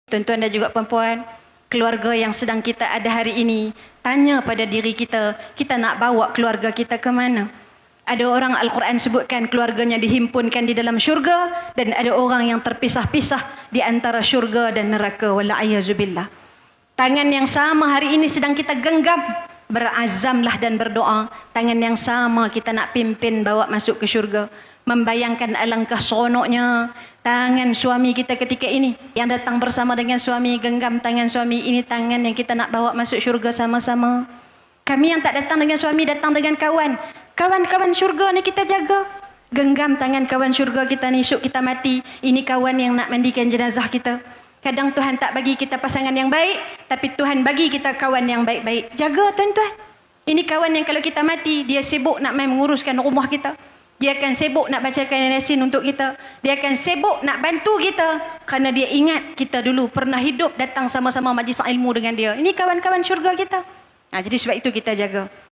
Tuan-tuan dan juga puan-puan, keluarga yang sedang kita ada hari ini, tanya pada diri kita, kita nak bawa keluarga kita ke mana? Ada orang Al-Quran sebutkan keluarganya dihimpunkan di dalam syurga, dan ada orang yang terpisah-pisah di antara syurga dan neraka. Wala'ayazubillah. Tangan yang sama hari ini sedang kita genggam, berazamlah dan berdoa. Tangan yang sama kita nak pimpin bawa masuk ke syurga. Membayangkan alangkah seronoknya tangan suami kita ketika ini, yang datang bersama dengan suami, genggam tangan suami, ini tangan yang kita nak bawa masuk syurga sama-sama. Kami yang tak datang dengan suami, datang dengan kawan. Kawan-kawan syurga ni kita jaga. Genggam tangan kawan syurga kita ni, esok kita mati, ini kawan yang nak mandikan jenazah kita. Kadang Tuhan tak bagi kita pasangan yang baik, tapi Tuhan bagi kita kawan yang baik-baik. Jaga tuan-tuan. Ini kawan yang kalau kita mati, dia sibuk nak main menguruskan rumah kita. Dia akan sibuk nak bacakan Yasin untuk kita. Dia akan sibuk nak bantu kita. Kerana dia ingat kita dulu pernah hidup datang sama-sama majlis ilmu dengan dia. Ini kawan-kawan syurga kita. Jadi sebab itu kita jaga.